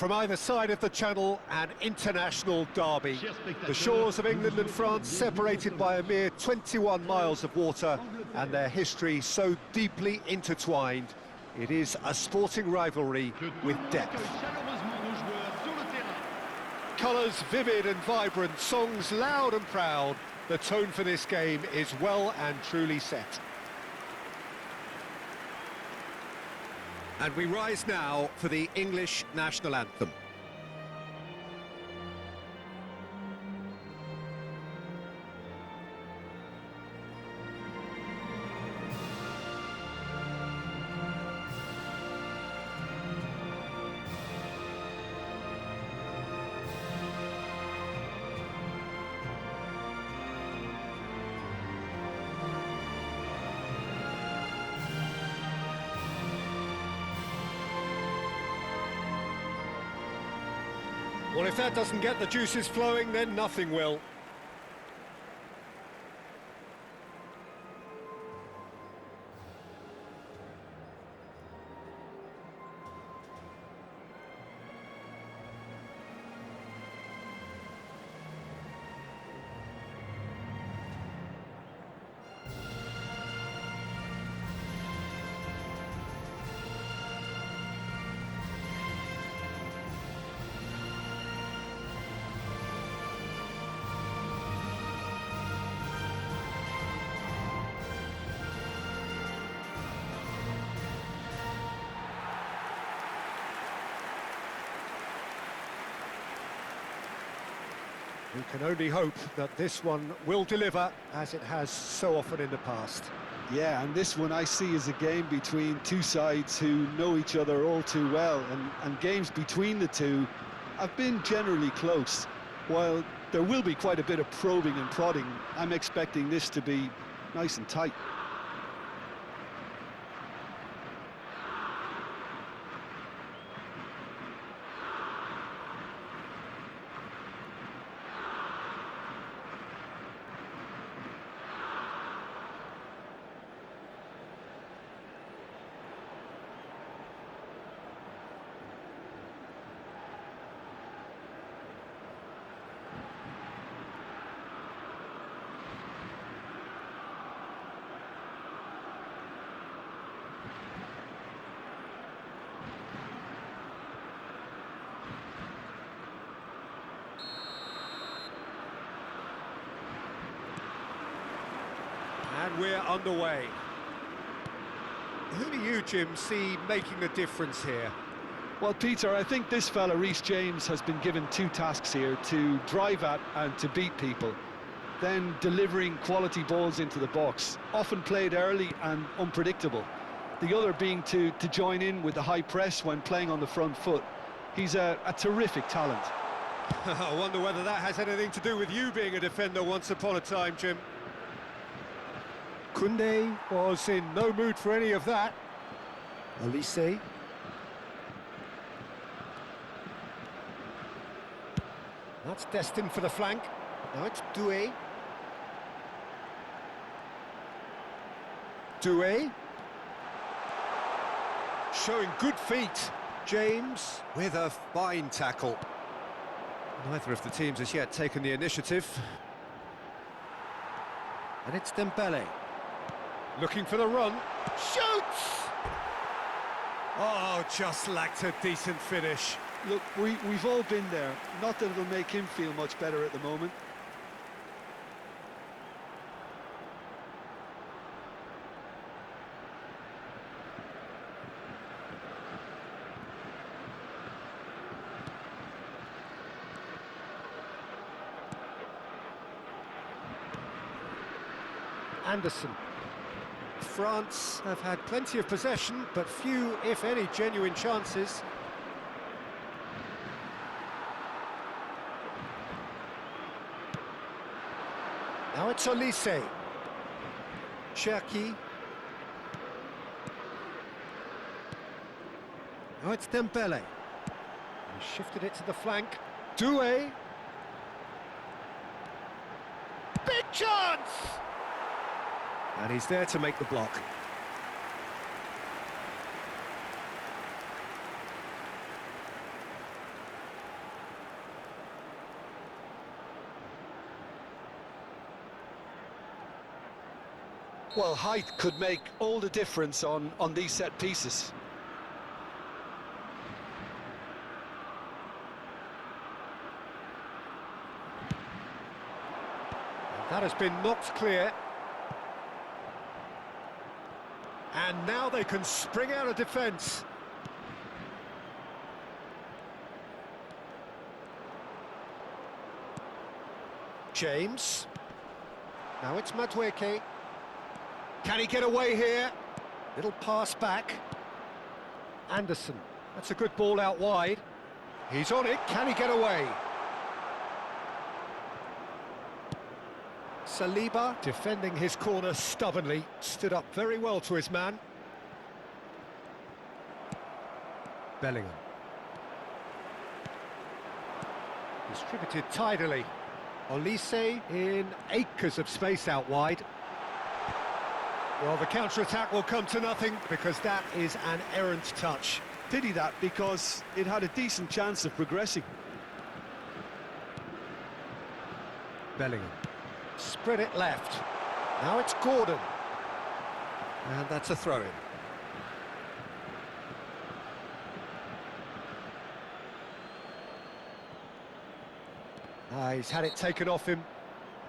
From either side of the channel, an international derby. The shores of England and France separated by a mere 21 miles of water, and their history so deeply intertwined. It is a sporting rivalry with depth. Colours vivid and vibrant, songs loud and proud. The tone for this game is well and truly set. And we rise now for the English national anthem. Well, if that doesn't get the juices flowing, then nothing will. We can only hope that this one will deliver, as it has so often in the past. Yeah, and this one I see as a game between two sides who know each other all too well, and games between the two have been generally close. While there will be quite a bit of probing and prodding, I'm expecting this to be nice and tight. And we're underway. Who do you, Jim, see making the difference here? Well, Peter, I think this fella, Reece James, has been given two tasks here: to drive at and to beat people. Then delivering quality balls into the box, often played early and unpredictable. The other being to join in with the high press when playing on the front foot. He's a terrific talent. I wonder whether that has anything to do with you being a defender once upon a time, Jim. Koundé was in no mood for any of that. Olise. That's destined for the flank. Now it's Doué. Doué. Showing good feet. James with a fine tackle. Neither of the teams has yet taken the initiative. And it's Dembele. Looking for the run. Shoots! Oh, just lacked a decent finish. Look, we've all been there. Not that it'll make him feel much better at the moment. Anderson. France have had plenty of possession, but few, if any, genuine chances. Now it's Olise. Cherki. Now it's Dembele. He shifted it to the flank. Doué. Big chance! And he's there to make the block. Well, height could make all the difference on these set pieces. That has been knocked clear. And now they can spring out of defence. James. Now it's Madueke. Can he get away here? Little pass back. Anderson. That's a good ball out wide. He's on it. Can he get away? Saliba defending his corner stubbornly. Stood up very well to his man. Bellingham. Distributed tidily. Olise in acres of space out wide. Well, the counter-attack will come to nothing because that is an errant touch. Pity that, because it had a decent chance of progressing. Bellingham. Spread it left. Now it's Gordon. And that's a throw-in. He's had it taken off him.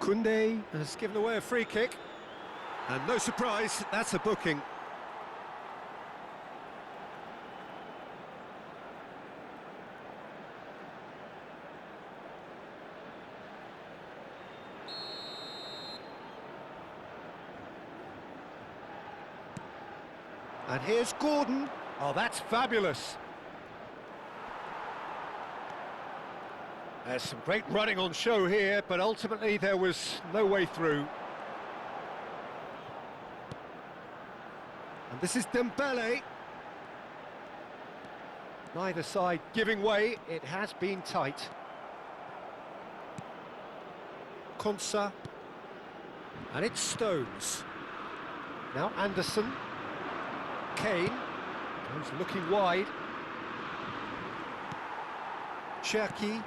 Koundé has given away a free kick. And no surprise, that's a booking. And here's Gordon. Oh, that's fabulous. There's some great running on show here, but ultimately there was no way through. And this is Dembele. Neither side giving way. It has been tight. Konsa. And it's Stones. Now Anderson. Kane. He's looking wide. Cherki.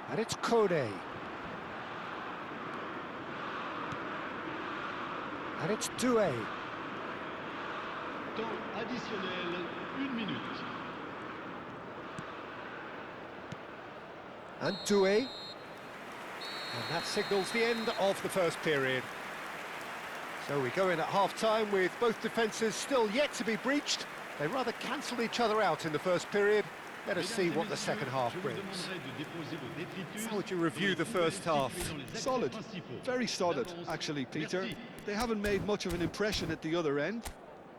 And it's Kone. And it's Doué. Temps additionnel, 1 minute. And Doué. And that signals the end of the first period. So we go in at half-time with both defences still yet to be breached. They rather cancelled each other out in the first period. Let us see what the second half brings. How would you review the first half? Solid, very solid, actually, Peter. They haven't made much of an impression at the other end,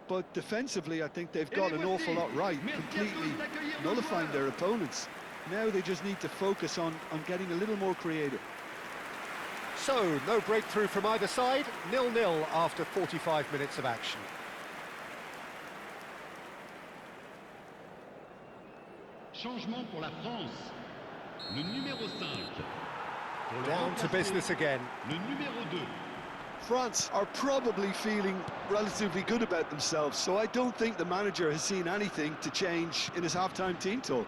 but defensively I think they've got an awful lot right, completely nullifying their opponents. Now they just need to focus on getting a little more creative. So, no breakthrough from either side, 0-0 after 45 minutes of action. Changement pour la France. Le numéro 5. Down to business again. Le numéro 2. France are probably feeling relatively good about themselves, so I don't think the manager has seen anything to change in his half-time team talk.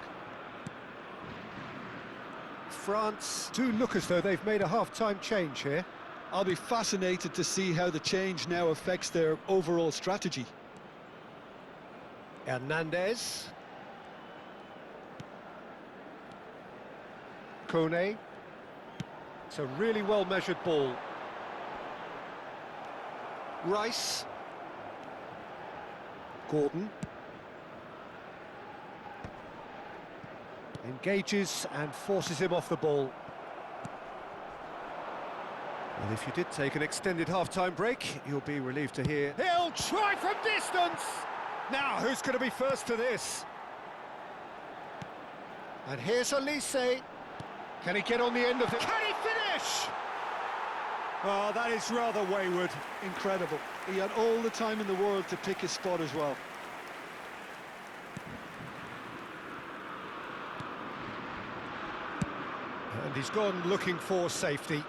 France do look as though they've made a half-time change here. I'll be fascinated to see how the change now affects their overall strategy. Hernandez. Kone. It's a really well-measured ball. Rice. Gordon. Engages and forces him off the ball. Well, if you did take an extended half-time break, you'll be relieved to hear. He'll try from distance! Now, who's going to be first to this? And here's Olise. Can he get on the end of it? Can he finish? Oh, that is rather wayward. Incredible. He had all the time in the world to pick his spot as well. And he's gone looking for safety.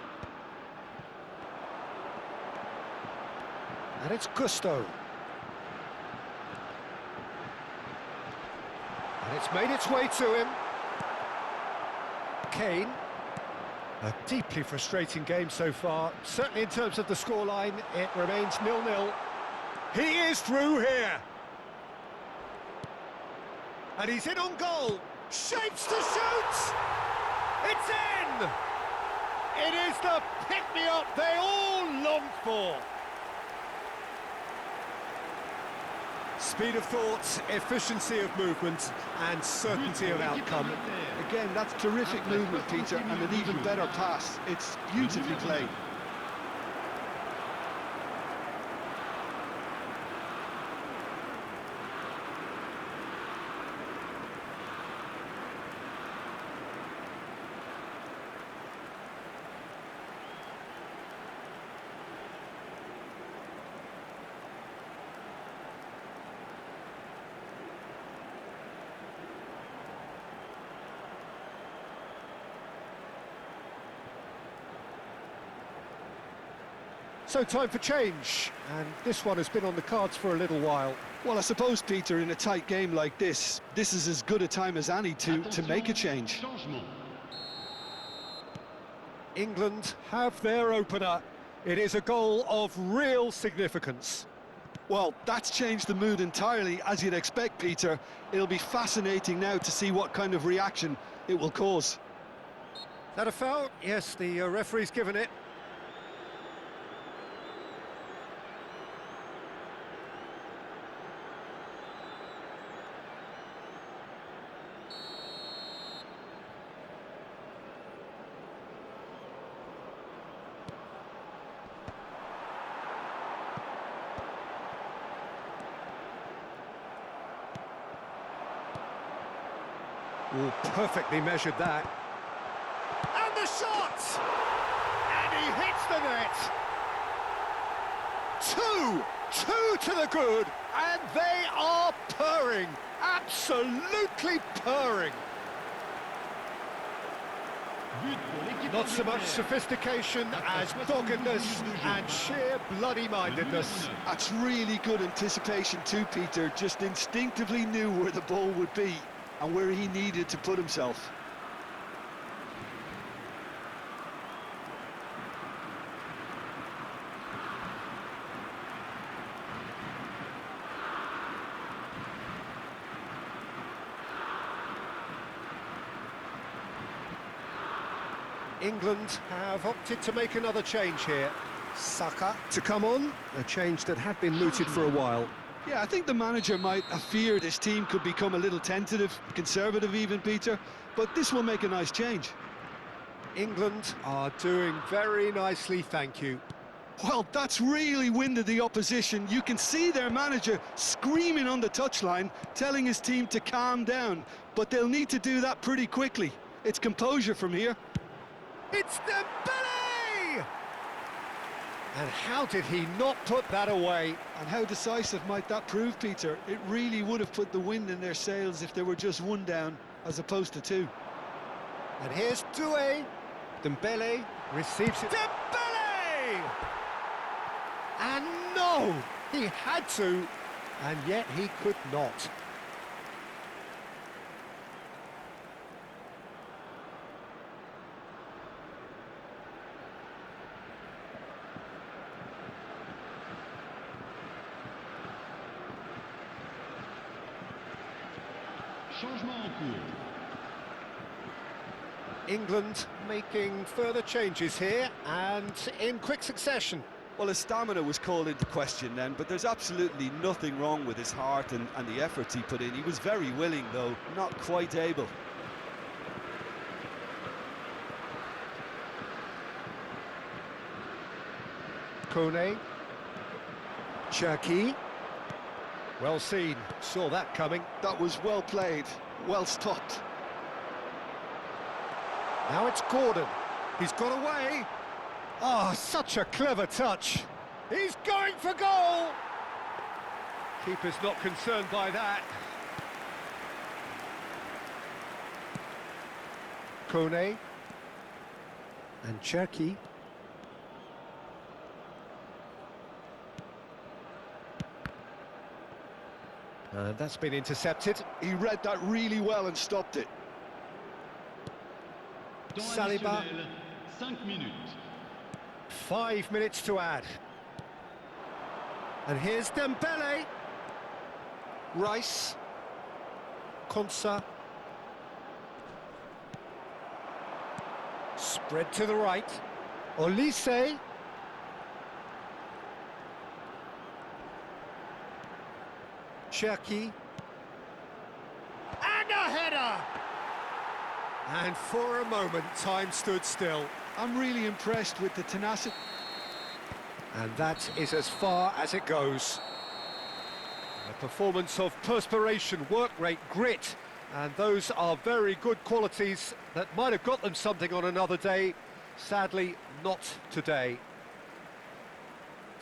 And it's Gusto. And it's made its way to him. Kane. A deeply frustrating game so far. Certainly in terms of the scoreline, it remains 0-0. He is through here. And he's in on goal. Shapes to shoot! It's in! It is the pick-me-up they all longed for. Speed of thought, efficiency of movement, and certainty of outcome. Again, that's terrific movement, Peter, and an even better pass. It's beautifully played. So time for change, and this one has been on the cards for a little while. Well, I suppose, Peter, in a tight game like this is as good a time as any to make a change. Changement. England have their opener. It is a goal of real significance. Well, that's changed the mood entirely, as you'd expect, Peter. It'll be fascinating now to see what kind of reaction it will cause. That a foul? Yes, the referee's given it. Oh, perfectly measured that. And the shot! And he hits the net! Two to the good, and they are purring, absolutely purring. But pour l'équipe Not so much anglaise. sophistication as doggedness and sheer bloody-mindedness. That's really good anticipation too, Peter. Just instinctively knew where the ball would be and where he needed to put himself. England have opted to make another change here. Saka to come on, a change that had been mooted for a while. Yeah, I think the manager might have feared his team could become a little tentative, conservative even, Peter, but this will make a nice change. England are doing very nicely, thank you. Well, that's really winded the opposition. You can see their manager screaming on the touchline, telling his team to calm down, but they'll need to do that pretty quickly. It's composure from here. It's Dembele! And how did he not put that away? And how decisive might that prove, Peter? It really would have put the wind in their sails if there were just one down, as opposed to two. And here's Doué. Dembele receives it. Dembele! And no! He had to, and yet he could not. Changement en cours. England making further changes here, and in quick succession. Well, his stamina was called into question then, but there's absolutely nothing wrong with his heart and the efforts he put in. He was very willing, though, not quite able. Kone. Cherki. Well seen, saw that coming. That was well played, well stopped. Now it's Gordon. He's got away. Oh, such a clever touch. He's going for goal. Keeper's not concerned by that. Kone. And Cherki. And that's been intercepted. He read that really well and stopped it. Temps Saliba. additionnel, 5 minutes. 5 minutes to add. And here's Dembele. Rice. Konsa. Spread to the right. Olise. Cherki. And a header! And for a moment, time stood still. I'm really impressed with the tenacity. And that is as far as it goes. A performance of perspiration, work rate, grit, and those are very good qualities that might have got them something on another day. Sadly, not today.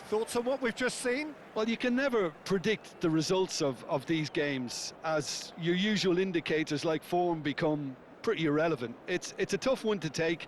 Thoughts on what we've just seen? Well, you can never predict the results of these games, as your usual indicators like form become pretty irrelevant. It's a tough one to take,